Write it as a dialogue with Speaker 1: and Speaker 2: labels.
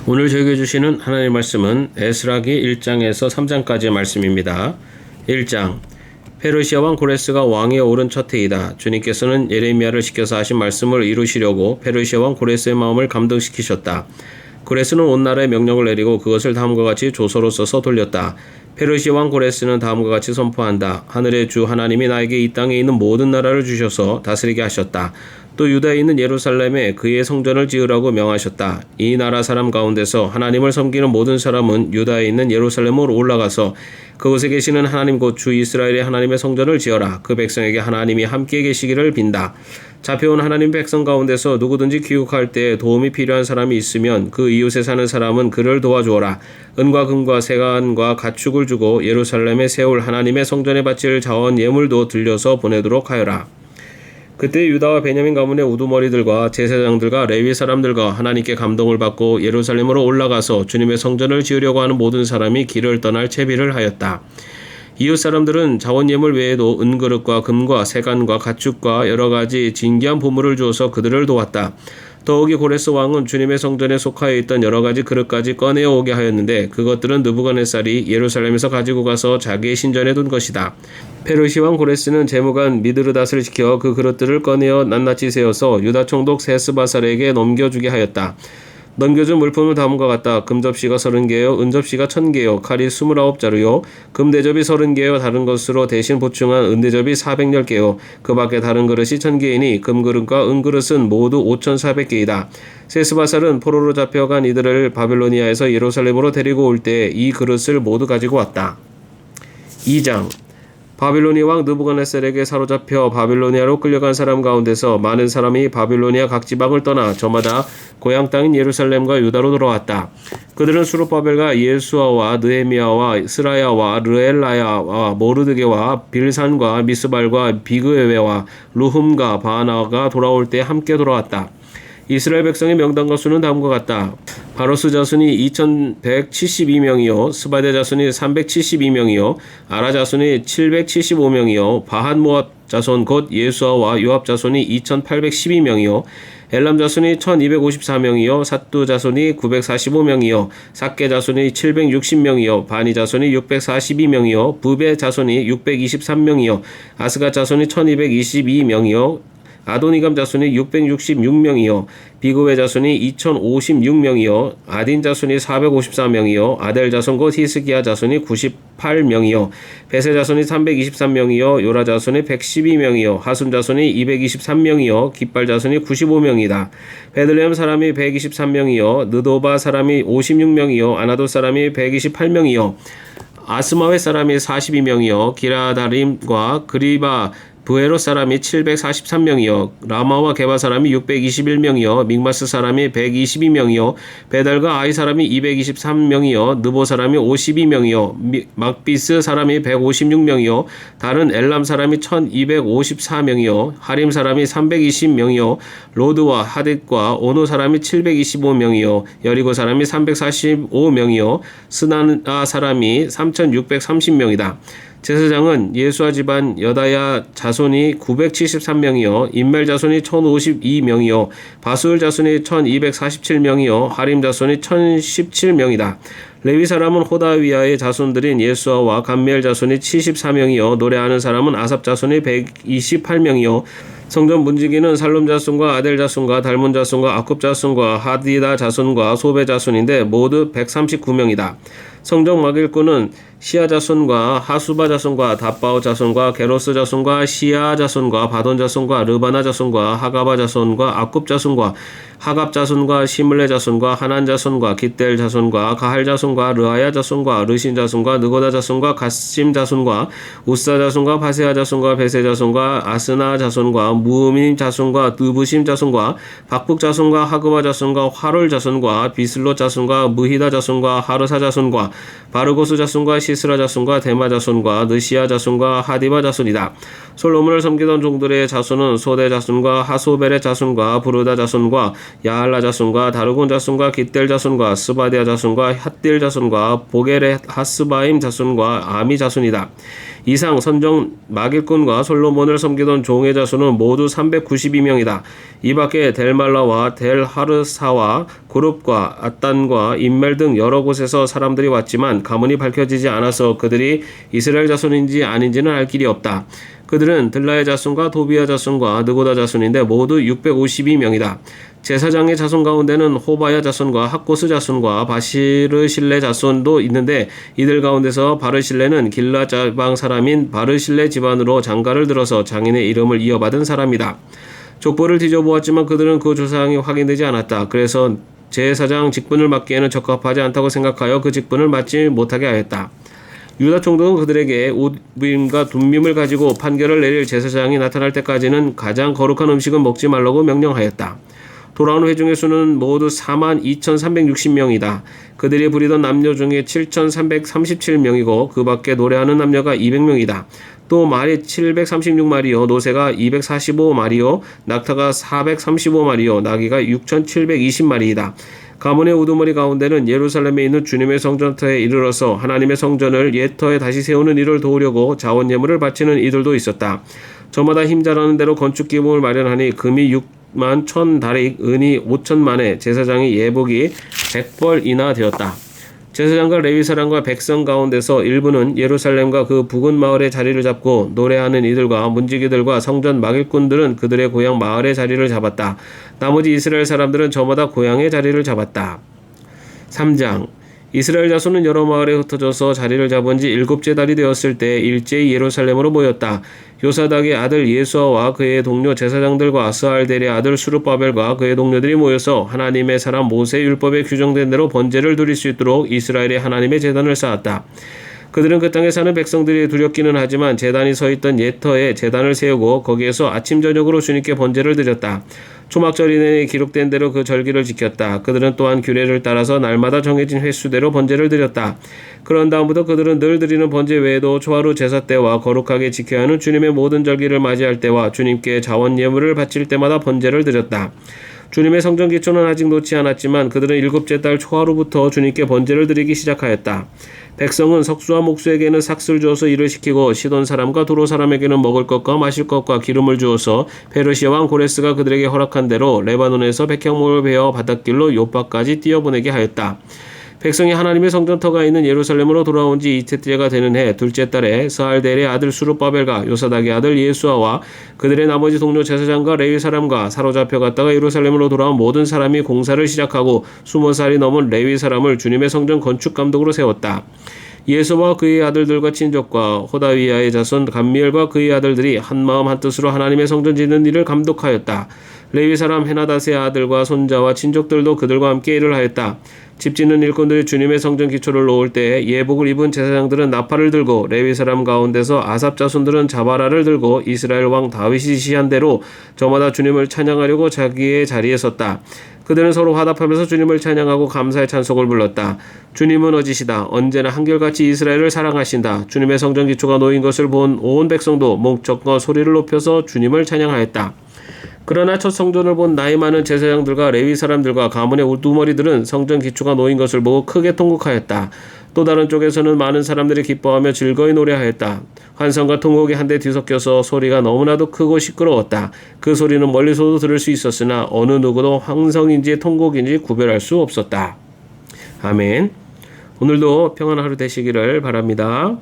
Speaker 1: 오늘 저에게 주시는 하나님의 말씀은 에스라기 1장에서 3장까지의 말씀입니다. 1장 페르시아 왕 고레스가 왕위에 오른 첫 해이다. 주님께서는 예레미야를 시켜서 하신 말씀을 이루시려고 페르시아 왕 고레스의 마음을 감동시키셨다. 고레스는 온 나라에 명령을 내리고 그것을 다음과 같이 조서로 써서 돌렸다. 페르시아 왕 고레스는 다음과 같이 선포한다. 하늘의 주 하나님이 나에게 이 땅에 있는 모든 나라를 주셔서 다스리게 하셨다. 또 유다에 있는 예루살렘에 그의 성전을 지으라고 명하셨다. 이 나라 사람 가운데서 하나님을 섬기는 모든 사람은 유다에 있는 예루살렘으로 올라가서 그곳에 계시는 하나님 곧 주 이스라엘의 하나님의 성전을 지어라. 그 백성에게 하나님이 함께 계시기를 빈다. 잡혀온 하나님 백성 가운데서 누구든지 귀국할 때 도움이 필요한 사람이 있으면 그 이웃에 사는 사람은 그를 도와주어라. 은과 금과 세간과 가축을 주고 예루살렘에 세울 하나님의 성전에 바칠 자원 예물도 들려서 보내도록 하여라. 그때 유다와 베냐민 가문의 우두머리들과 제사장들과 레위 사람들과 하나님께 감동을 받고 예루살렘으로 올라가서 주님의 성전을 지으려고 하는 모든 사람이 길을 떠날 채비를 하였다. 이웃 사람들은 자원 예물 외에도 은그릇과 금과 세간과 가축과 여러 가지 진귀한 보물을 주어서 그들을 도왔다. 더욱이 고레스 왕은 주님의 성전에 속하여 있던 여러 가지 그릇까지 꺼내어 오게 하였는데 그것들은 느부갓네살이 예루살렘에서 가지고 가서 자기의 신전에 둔 것이다. 페르시아 왕 고레스는 재무관 미드르닷을 시켜 그 그릇들을 꺼내어 낱낱이 세어서 유다 총독 세스바살에게 넘겨주게 하였다. 넘겨준 물품은 다음과 같다. 금접시가 30개요, 은접시가 1000개요, 칼이 29자루요, 금대접이 30개요, 다른 것으로 대신 보충한 은대접이 410개요. 그 밖에 다른 그릇이 1000개이니 금그릇과 은그릇은 모두 5400개이다. 세스바살은 포로로 잡혀간 이들을 바빌로니아에서 예루살렘으로 데리고 올 때 이 그릇을 모두 가지고 왔다. 2장 바빌로니아 왕 느부갓네살에게 사로잡혀 바빌로니아로 끌려간 사람 가운데서 많은 사람이 바빌로니아 각 지방을 떠나 저마다 고향 땅인 예루살렘과 유다로 돌아왔다. 그들은 수룹바벨과 예수아와 느헤미야와 스라야와 르엘라야와 모르드게와 빌산과 미스발과 비그웨와 루흠과 바나가 돌아올 때 함께 돌아왔다. 이스라엘 백성의 명단과 수는 다음과 같다. 바로스 자손이 2172명이요 스바데 자손이 372명이요 아라 자손이 775명이요 바한모압 자손 곧 예수아와 요압 자손이 2812명이요 엘람 자손이 1254명이요 삿두 자손이 945명이요 삭게 자손이 760명이요 바니 자손이 642명이요 부베 자손이 623명이요 아스가 자손이 1222명이요 아도니감 자손이 666명이요 비그웨 자손이 2056명이요 아딘 자손이 454명이요 아델 자손 곧 히스기야 자손이 98명이요 베세 자손이 323명이요 요라 자손이 112명이요 하숨 자손이 223명이요 깃발 자손이 95명이다. 베들레헴 사람이 123명이요 느도바 사람이 56명이요 아나도 사람이 128명이요 아스마웨 사람이 42명이요 기라다림과 그리바 부에로 사람이 743명이요 라마와 게바 사람이 621명이요 믹마스 사람이 122명이요 베달과 아이 사람이 223명이요 느보 사람이 52명이요 막비스 사람이 156명이요 다른 엘람 사람이 1254명이요 하림 사람이 320명이요 로드와 하뎃과 오노 사람이 725명이요 여리고 사람이 345명이요 스나아 사람이 3630명이다. 제사장은 예수아 집안 여다야 자손이 973명이요 인멜 자손이 1052명이요 바수을 자손이 1247명이요 하림 자손이 1017명이다. 레위 사람은 호다위아의 자손들인 예수아와 감미엘 자손이 74명이요 노래하는 사람은 아삽 자손이 128명이요 성전 문지기는 살룸 자손과 아델 자손과 달문 자손과 아굽 자손과 하디다 자손과 소베 자손인데 모두 139명이다. 성전 막일꾼은 시아 자손과 하수바 자손과 다바오 자손과 게로스 자손과 시아 자손과 바돈 자손과 르바나 자손과 하가바 자손과 아굽 자손과 하갑 자손과 시물레 자손과 하난 자손과 깃델 자손과 가할 자손과 르아야 자손과 르신 자손과 느고다 자손과 가심 자손과 우사 자손과 바세아 자손과 베세 자손과 아스나 자손과 무음임 자손과 느부심 자손과 박북 자손과 하그바 자손과 화롤 자손과 비슬롯 자손과 무히다 자손과 하르사 자손과 바르고스 자손과 시스라 자손과 데마 자손과 느시아 자손과 하디바 자손이다. 솔로몬을 섬기던 종들의 자손은 소대 자손과 하소벨의 자손과 부르다 자손과 야할라 자손과 다르곤 자손과 깃델 자손과 스바디아 자손과 핫딜 자손과 보겔의 하스바임 자손과 아미 자손이다. 이상 선정 마길꾼과 솔로몬을 섬기던 종의 자손은 모두 392명이다. 이 밖에 델말라와 델하르사와 고룹과 앗단과 인멜 등 여러 곳에서 사람들이 왔지만 가문이 밝혀지지 않아서 그들이 이스라엘 자손인지 아닌지는 알 길이 없다. 그들은 들라의 자손과 도비아 자손과 느고다 자손인데 모두 652명이다. 제사장의 자손 가운데는 호바야 자손과 학고스 자손과 바시르실레 자손도 있는데 이들 가운데서 바르실레는 길라 지방 사람인 바르실레 집안으로 장가를 들어서 장인의 이름을 이어받은 사람이다. 족보를 뒤져보았지만 그들은 그 조상이 확인되지 않았다. 그래서 제사장 직분을 맡기에는 적합하지 않다고 생각하여 그 직분을 맡지 못하게 하였다. 유다 총독은 그들에게 우빔과 둠밈을 가지고 판결을 내릴 제사장이 나타날 때까지는 가장 거룩한 음식은 먹지 말라고 명령하였다. 돌아온 회중의 수는 모두 42,360명이다. 그들이 부리던 남녀 중에 7,337명이고 그 밖에 노래하는 남녀가 200명이다. 또 말이 736마리요, 노새가 245마리요, 낙타가 435마리요, 나귀가 6,720마리이다. 가문의 우두머리 가운데는 예루살렘에 있는 주님의 성전터에 이르러서 하나님의 성전을 옛 터에 다시 세우는 일을 도우려고 자원 예물을 바치는 이들도 있었다. 저마다 힘자라는 대로 건축 기금을 마련하니 금이 6만 1,000다릭, 은이 5천만에 제사장의 예복이 100벌이나 되었다. 제사장과 레위 사람과 백성 가운데서 일부는 예루살렘과 그 부근 마을에 자리를 잡고 노래하는 이들과 문지기들과 성전 막일꾼들은 그들의 고향 마을에 자리를 잡았다. 나머지 이스라엘 사람들은 저마다 고향의 자리를 잡았다. 3장. 이스라엘 자손은 여러 마을에 흩어져서 자리를 잡은 지 7째 달이 되었을 때 일제히 예루살렘으로 모였다. 요사닥의 아들 예수아와 그의 동료 제사장들과 스알델의 아들 수르바벨과 그의 동료들이 모여서 하나님의 사람 모세 율법에 규정된 대로 번제를 드릴 수 있도록 이스라엘의 하나님의 제단을 쌓았다. 그들은 그 땅에 사는 백성들이 두렵기는 하지만 제단이 서 있던 옛터에 제단을 세우고 거기에서 아침 저녁으로 주님께 번제를 드렸다. 초막절이 내내 기록된 대로 그 절기를 지켰다. 그들은 또한 규례를 따라서 날마다 정해진 횟수대로 번제를 드렸다. 그런 다음부터 그들은 늘 드리는 번제 외에도 초하루 제사 때와 거룩하게 지켜야 하는 주님의 모든 절기를 맞이할 때와 주님께 자원 예물을 바칠 때마다 번제를 드렸다. 주님의 성전 기초는 아직 놓지 않았지만 그들은 7째 달 초하루부터 주님께 번제를 드리기 시작하였다. 백성은 석수와 목수에게는 삭슬 주어서 일을 시키고 시돈 사람과 도로 사람에게는 먹을 것과 마실 것과 기름을 주어서 페르시아 왕 고레스가 그들에게 허락한 대로 레바논에서 백향목을 베어 바닷길로 요파까지 띄어보내게 하였다. 백성이 하나님의 성전터가 있는 예루살렘으로 돌아온 지 이틀째가 되는 해 둘째 달에 스알델의 아들 수르바벨과 요사닥의 아들 예수아와 그들의 나머지 동료 제사장과 레위 사람과 사로잡혀 갔다가 예루살렘으로 돌아온 모든 사람이 공사를 시작하고 20살이 넘은 레위 사람을 주님의 성전 건축 감독으로 세웠다. 예수와 그의 아들들과 친족과 호다위야의 자손 감미엘과 그의 아들들이 한마음 한뜻으로 하나님의 성전 짓는 일을 감독하였다. 레위 사람 헤나닷의 아들과 손자와 친족들도 그들과 함께 일을 하였다. 집 짓는 일꾼들이 주님의 성전 기초를 놓을 때 예복을 입은 제사장들은 나팔을 들고 레위 사람 가운데서 아삽 자손들은 자바라를 들고 이스라엘 왕 다윗이 지시한 대로 저마다 주님을 찬양하려고 자기의 자리에 섰다. 그들은 서로 화답하면서 주님을 찬양하고 감사의 찬송을 불렀다. 주님은 어지시다. 언제나 한결같이 이스라엘을 사랑하신다. 주님의 성전 기초가 놓인 것을 본 온 백성도 목적과 소리를 높여서 주님을 찬양하였다. 그러나 첫 성전을 본 나이 많은 제사장들과 레위 사람들과 가문의 우두머리들은 성전 기초가 놓인 것을 보고 크게 통곡하였다. 또 다른 쪽에서는 많은 사람들이 기뻐하며 즐거이 노래하였다. 환성과 통곡이 한데 뒤섞여서 소리가 너무나도 크고 시끄러웠다. 그 소리는 멀리서도 들을 수 있었으나 어느 누구도 환성인지 통곡인지 구별할 수 없었다. 아멘. 오늘도 평안한 하루 되시기를 바랍니다.